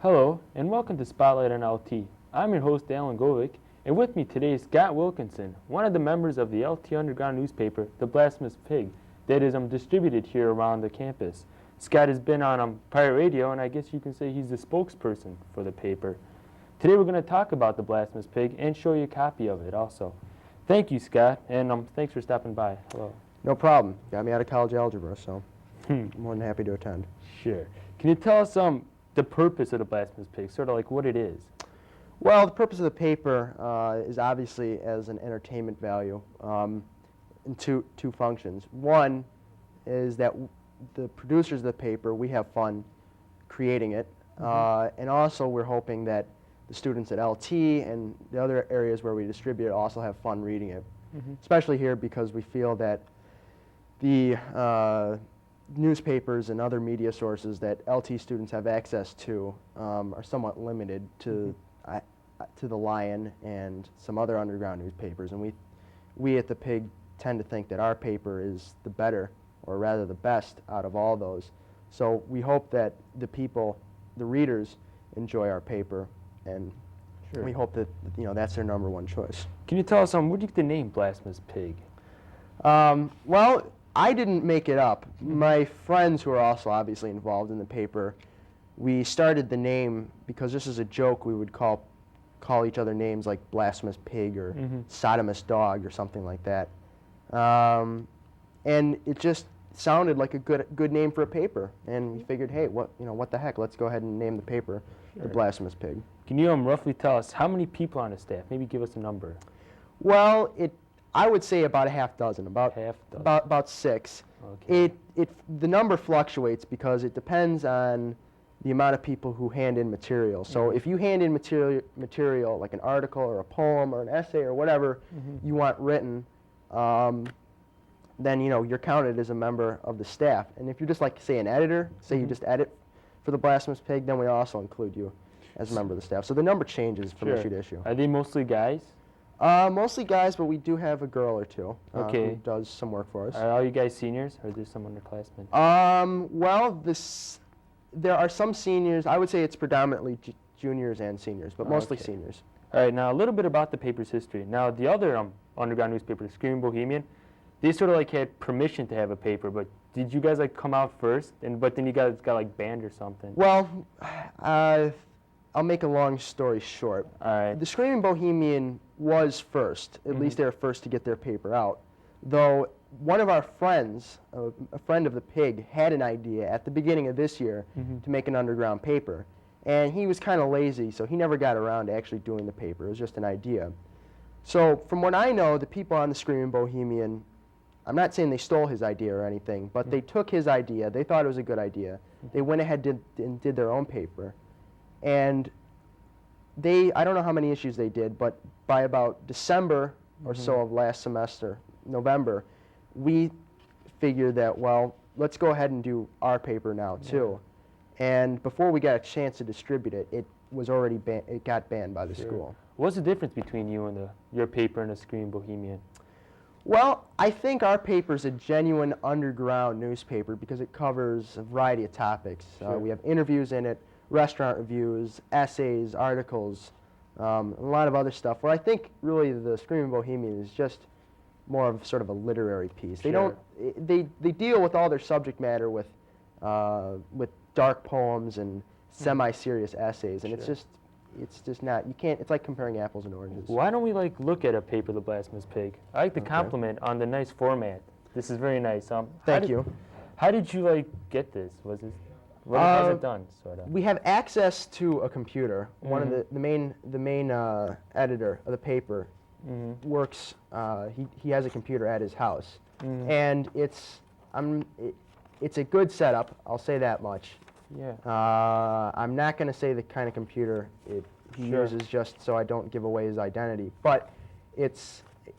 Hello, and welcome to Spotlight on LT. I'm your host, Alan Govic, and with me today is Scott Wilkinson, one of the members of the LT Underground newspaper, the Blasphemous Pig, that is distributed here around the campus. Scott has been on Pirate Radio, and I guess you can say he's the spokesperson for the paper. Today we're going to talk about the Blasphemous Pig and show you a copy of it also. Thank you, Scott, and thanks for stopping by. Hello. No problem. Got me out of college algebra, so I'm more than happy to attend. Sure. Can you tell us the purpose of the Blasphemous Pig, sort of like what it is? Well, the purpose of the paper is obviously as an entertainment value in two functions. One is that the producers of the paper, we have fun creating it, and also we're hoping that the students at LT and the other areas where we distribute it also have fun reading it, especially here because we feel that the newspapers and other media sources that LT students have access to are somewhat limited to the Lion and some other underground newspapers, and we at the Pig tend to think that our paper is the better, or rather the best, out of all those. So we hope that the people, the readers, enjoy our paper, and we hope that that's their number one choice. Can you tell us where did you get the name Blasphemous Pig? Well, I didn't make it up. My friends, who are also obviously involved in the paper, we started the name because this is a joke. We would call each other names like Blasphemous Pig or Sodomous Dog or something like that, and it just sounded like a good name for a paper. And we figured, hey, what the heck? Let's go ahead and name the paper the Blasphemous Pig. Can you roughly tell us how many people on the staff? Maybe give us a number. Well, I would say about a half dozen, about six. Okay. The number fluctuates because it depends on the amount of people who hand in material. So if you hand in material like an article or a poem or an essay or whatever you want written, then you're counted as a member of the staff. And if you're just like, say, an editor, say you just edit for the Blasphemous Pig, then we also include you as a member of the staff. So the number changes from issue to issue. Are they mostly guys? Mostly guys, but we do have a girl or two who does some work for us. Are all you guys seniors, or is there some underclassmen? Well, there are some seniors. I would say it's predominantly juniors and seniors, but mostly seniors. All right, now a little bit about the paper's history. Now, the other underground newspaper, the Screaming Bohemian, they sort of had permission to have a paper, but did you guys come out first, but then you guys got banned or something? Well, I'll make a long story short. All right. The Screaming Bohemian was first. At least they were first to get their paper out. Though one of our friends, a friend of the Pig, had an idea at the beginning of this year to make an underground paper. And he was kind of lazy, so he never got around to actually doing the paper. It was just an idea. So from what I know, the people on the Screaming Bohemian, I'm not saying they stole his idea or anything, but they took his idea. They thought it was a good idea. They went ahead and did their own paper. And I don't know how many issues they did, but by about December or so of last semester, November, we figured that, well, let's go ahead and do our paper now too. And before we got a chance to distribute it, it got banned by the school. What's the difference between you and your paper and the Screaming Bohemian? Well, I think our paper is a genuine underground newspaper because it covers a variety of topics. We have interviews in it, restaurant reviews, essays, articles, a lot of other stuff. Where I think really the Screaming Bohemian is just more of sort of a literary piece. They deal with all their subject matter with dark poems and semi-serious essays, and it's just not, you can't, it's like comparing apples and oranges. Why don't we look at a paper, The Blasphemous Pig? I like the compliment on the nice format. This is very nice. Thank you. How did you get this? How's it done, sort of? We have access to a computer. One of the main editor of the paper works. He has a computer at his house, and it's a good setup. I'll say that much. Yeah. I'm not going to say the kind of computer he uses, just so I don't give away his identity. But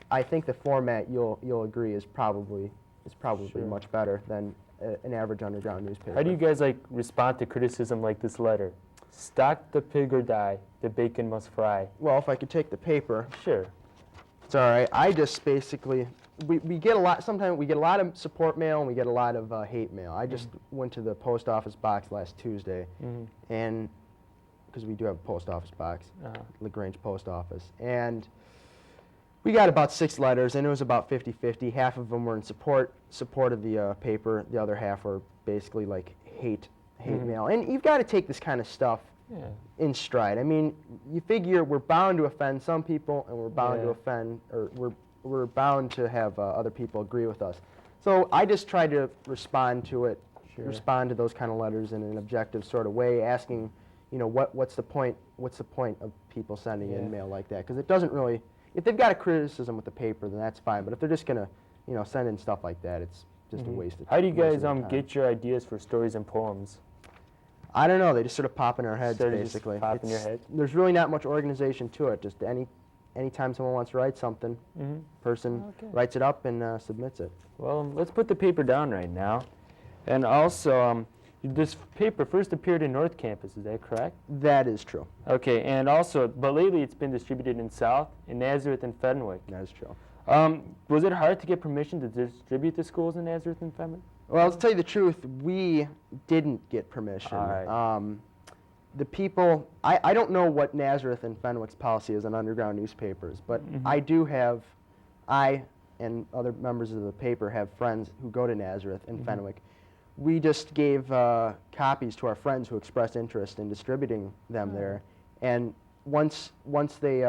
I think the format you'll agree is probably much better than an average underground newspaper. How do you guys respond to criticism like this letter? Stock the pig or die, the bacon must fry. Well, if I could take the paper. Sure. It's all right. I just basically, we get a lot, sometimes we get a lot of support mail and we get a lot of hate mail. I just went to the post office box last Tuesday, and because we do have a post office box, Uh-huh. LaGrange Post Office. And we got about 6 letters, and it was about 50-50. Half of them were in support of the paper. The other half were basically like hate mail. And you've got to take this kind of stuff in stride. I mean, you figure we're bound to offend some people, and we're bound to offend, or we're bound to have other people agree with us. So I just tried to respond to it, respond to those kind of letters in an objective sort of way, asking, you know, what's the point of people sending in mail like that? Because it doesn't really, if they've got a criticism with the paper, then that's fine. But if they're just gonna, you know, send in stuff like that, it's just a waste of time. How do you guys get your ideas for stories and poems? I don't know. They just sort of pop in our heads, Sort of basically. just pop in your head? There's really not much organization to it. Just anytime someone wants to write something, person writes it up and submits it. Well, let's put the paper down right now. And also, this paper first appeared in North Campus, is that correct? That is true. Okay, and also, but lately it's been distributed in South, in Nazareth and Fenwick. That is true. Was it hard to get permission to distribute the schools in Nazareth and Fenwick? Well, to tell you the truth, we didn't get permission. All right. The people, I don't know what Nazareth and Fenwick's policy is on underground newspapers, but I and other members of the paper have friends who go to Nazareth and Fenwick. We just gave copies to our friends who expressed interest in distributing them there, and once they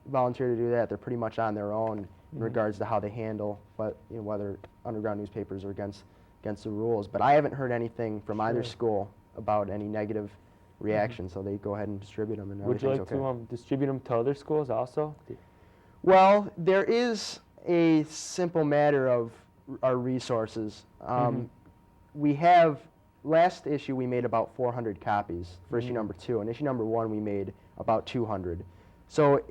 volunteer to do that, they're pretty much on their own in regards to how they handle, whether underground newspapers are against the rules. But I haven't heard anything from either school about any negative reaction, so they go ahead and distribute them. And would you like to distribute them to other schools also? Well, there is a simple matter of our resources. We have, last issue we made about 400 copies for issue number 2, and issue number 1 we made about 200. So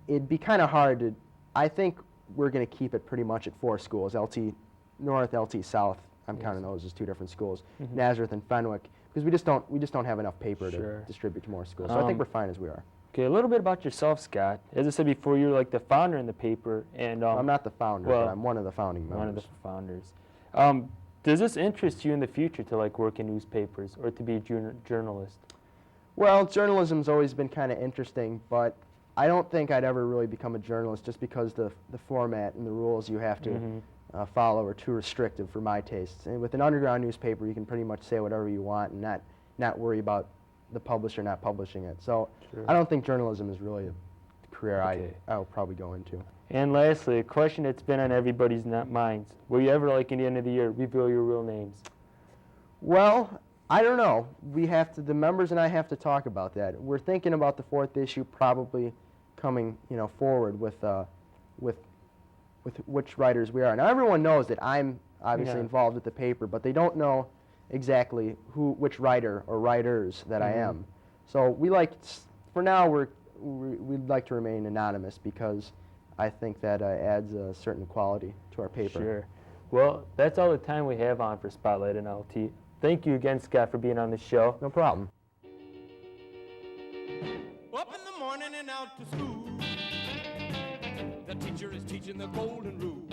it'd be kind of hard to, I think we're going to keep it pretty much at 4 schools, LT North, LT South. I'm counting those as 2 different schools, Nazareth and Fenwick, because we just don't have enough paper to distribute to more schools. So I think we're fine as we are. Okay, a little bit about yourself, Scott. As I said before, you're like the founder in the paper, and I'm not the founder, but I'm one of the founding members. One of the founders. Does this interest you in the future to like work in newspapers or to be a journalist? Well, journalism's always been kind of interesting, but I don't think I'd ever really become a journalist just because the format and the rules you have to follow are too restrictive for my tastes. And with an underground newspaper, you can pretty much say whatever you want and not worry about the publisher not publishing it. So I don't think journalism is really a career I'll probably go into. And lastly, a question that's been on everybody's minds. Will you ever, like in the end of the year, reveal your real names? Well, I don't know. The members and I have to talk about that. We're thinking about the 4th issue probably coming, forward with which writers we are. Now everyone knows that I'm obviously involved with the paper, but they don't know exactly which writer or writers that I am. So for now we'd like to remain anonymous because I think that adds a certain quality to our paper. Sure. Well, that's all the time we have on for Spotlight and LT. Thank you again, Scott, for being on the show. No problem. Up in the morning and out to school. The teacher is teaching the golden rule.